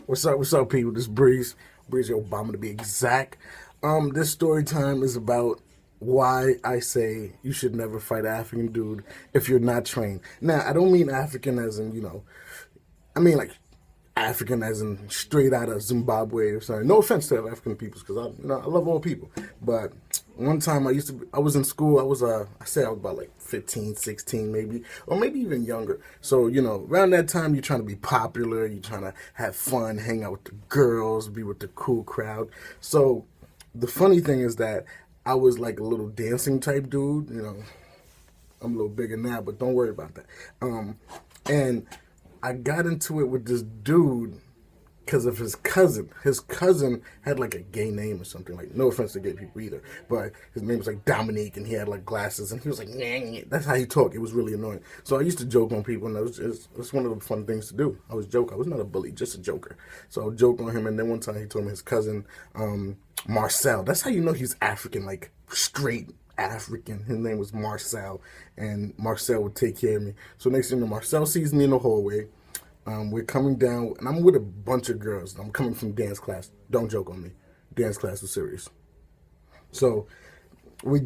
What's up, people? This Breeze Obama to be exact. This story time is about why I say you should never fight an African dude if you're not trained. Now, I don't mean African as in, I mean like African as in straight out of Zimbabwe or something. No offense to African peoples, because I love all people. But one time I was in school. I say I was about like 15, 16 maybe, or maybe even younger. So around that time you're trying to be popular, you're trying to have fun, hang out with the girls, be with the cool crowd. So the funny thing is that I was like a little dancing type dude. I'm a little bigger now, but don't worry about that. And I got into it with this dude because of his cousin. His cousin had like a gay name or something. Like, no offense to gay people either, but his name was like Dominique, and he had like glasses, and he was like, nah, nah. That's how he talked. It was really annoying. So I used to joke on people, and it's one of the fun things to do. I was joke. I was not a bully, just a joker. So I would joke on him, and then one time he told me his cousin, Marcel. That's how you know he's African, like straight African. His name was Marcel, and Marcel would take care of me. So next thing you know, Marcel sees me in the hallway. We're coming down, and I'm with a bunch of girls. I'm coming from dance class. Don't joke on me. Dance class was serious. So we're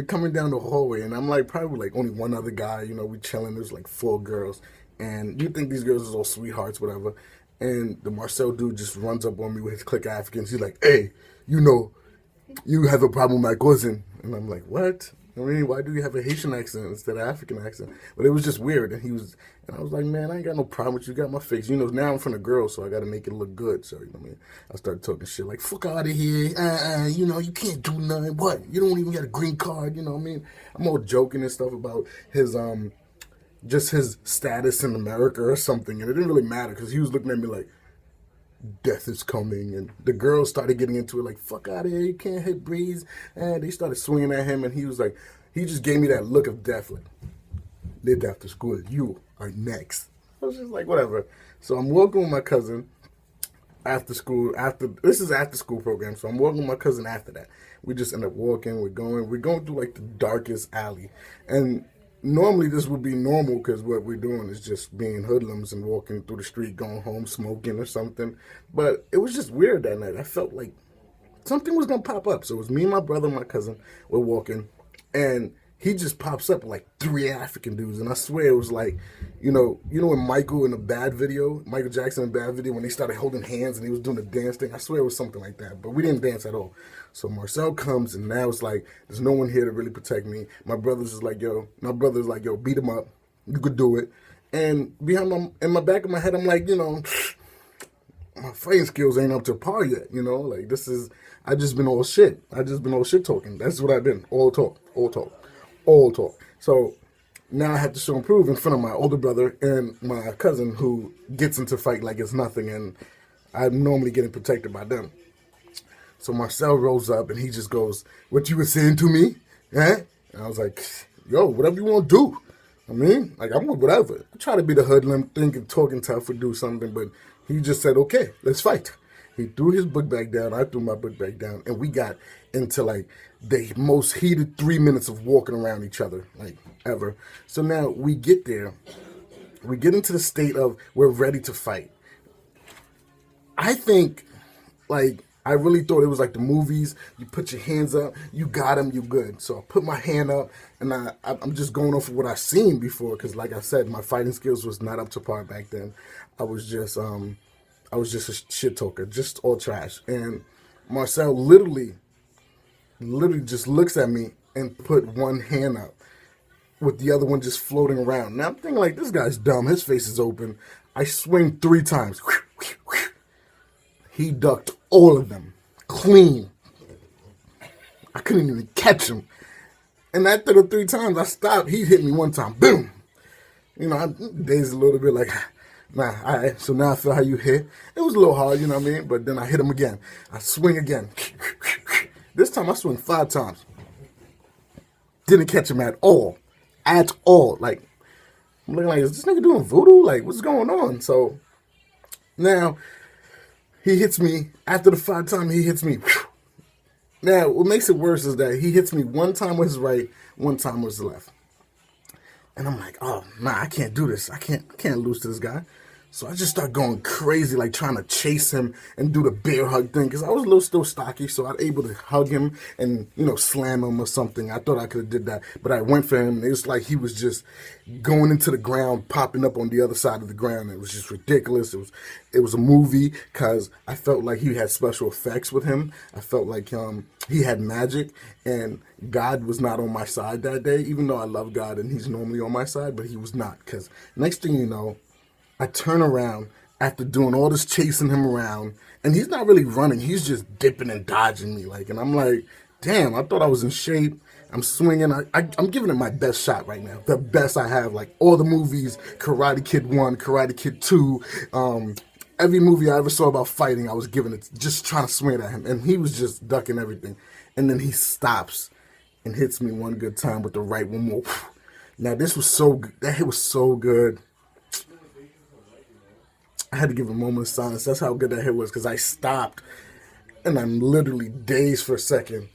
coming down the hallway, and I'm like probably like only one other guy. We chilling. There's like four girls, and you think these girls are all sweethearts, whatever. And the Marcel dude just runs up on me with his click Africans. He's like, "Hey, you have a problem with my cousin." And I'm like, "What? I mean, why do you have a Haitian accent instead of African accent?" But it was just weird. And I was like, "Man, I ain't got no problem with you. You got my face. Now I'm from a girl, so I got to make it look good." So, what I mean? I started talking shit like, "Fuck out of here. You can't do nothing. What? You don't even get a green card." What I mean? I'm all joking and stuff about his, just his status in America or something. And it didn't really matter because he was looking at me like, death is coming, and the girls started getting into it like, "Fuck out of here, you can't hit Breeze," and they started swinging at him, and he was like, he just gave me that look of death, like, "Live after school, you are next." I was just like, whatever. So I'm walking with my cousin after school. This is after school program, so I'm walking with my cousin after that. We just end up walking. We're going through like the darkest alley, and normally this would be normal because what we're doing is just being hoodlums and walking through the street, going home smoking or something. But it was just weird that night. I felt like something was gonna pop up. So it was me, my brother, and my cousin were walking, and he just pops up like three African dudes, and I swear it was like, when Michael in a Bad video, Michael Jackson in a Bad video, when they started holding hands and he was doing the dance thing. I swear it was something like that, but we didn't dance at all. So Marcel comes, and now it's like there's no one here to really protect me. My brother's like, "Yo," beat him up. You could do it. And in my back of my head, I'm like, my fighting skills ain't up to par yet. Like I just been all shit. I just been all shit talking. That's what I've been. All talk. So now I have to show and prove in front of my older brother and my cousin, who gets into fight like it's nothing, and I'm normally getting protected by them. So Marcel rolls up, and he just goes, "What you were saying to me? Eh?" And I was like, "Yo, whatever you want to do." I mean, like, I'm with whatever. I try to be the hoodlum, thinking, talking tough, or do something, but he just said, "Okay, let's fight." He threw his book bag down. I threw my book bag down, and we got into like the most heated 3 minutes of walking around each other, like ever. So now we get there. We get into the state of we're ready to fight. I think, like, I really thought it was like the movies. You put your hands up, you got him, you good. So I put my hand up, and I'm just going off of what I've seen before, because like I said, my fighting skills was not up to par back then. I was just a shit talker, just all trash. And Marcel literally just looks at me and put one hand up with the other one just floating around. Now I'm thinking like, this guy's dumb. His face is open. I swing 3 times. He ducked all of them clean. I couldn't even catch him. And after the 3 times I stopped, he hit me one time. Boom. I dazed a little bit like, nah, all right. So now I feel how you hit. It was a little hard, But then I hit him again. I swing again. This time I swing 5 times. Didn't catch him at all. At all. Like, I'm looking like, is this nigga doing voodoo? Like, what's going on? So now he hits me. After the 5 time, he hits me. Now, what makes it worse is that he hits me 1 time with his right, 1 time with his left. And I'm like, oh, nah, I can't do this. I can't lose to this guy. So I just started going crazy, like trying to chase him and do the bear hug thing, because I was a little still stocky, so I was able to hug him and, slam him or something. I thought I could have did that, but I went for him. It was like he was just going into the ground, popping up on the other side of the ground. It was just ridiculous. It was a movie, because I felt like he had special effects with him. I felt like he had magic, and God was not on my side that day, even though I love God and he's normally on my side, but he was not, because next thing you know, I turn around after doing all this chasing him around, and he's not really running. He's just dipping and dodging me, and I'm like, damn, I thought I was in shape. I'm swinging. I'm giving it my best shot right now. The best I have. Like all the movies, Karate Kid 1, Karate Kid 2, every movie I ever saw about fighting, I was giving it, just trying to swing at him. And he was just ducking everything. And then he stops and hits me one good time with the right one more. Now, this was so good. That hit was so good. I had to give a moment of silence. That's how good that hit was, because I stopped and I'm literally dazed for a second.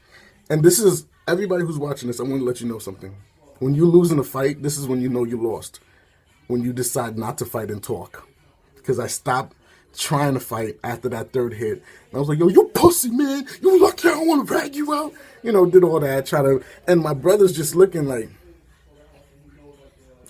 And this is, everybody who's watching this, I want to let you know something. When you lose in a fight, this is when you know you lost. When you decide not to fight and talk. Because I stopped trying to fight after that third hit. And I was like, yo, you pussy, man. You lucky I don't want to drag you out. Did all that, and my brother's just looking like,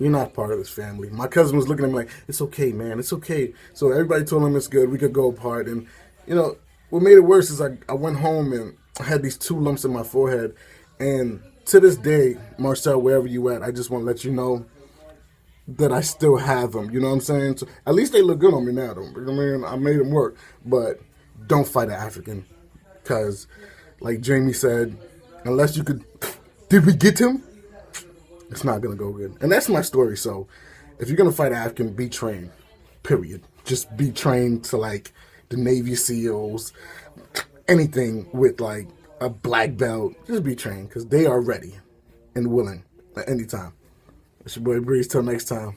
you're not part of this family. My cousin was looking at me like, it's okay, man, it's okay. So everybody told him it's good, we could go apart. And, what made it worse is I went home and I had these 2 lumps in my forehead. And to this day, Marcel, wherever you at, I just want to let you know that I still have them. You know what I'm saying? So at least they look good on me now, though. I mean, I made them work. But don't fight an African. Because, like Jamie said, unless you could, did we get him? It's not going to go good. And that's my story. So if you're going to fight an African, be trained. Period. Just be trained to, the Navy SEALs, anything with, a black belt. Just be trained, because they are ready and willing at any time. It's your boy Breeze. Till next time.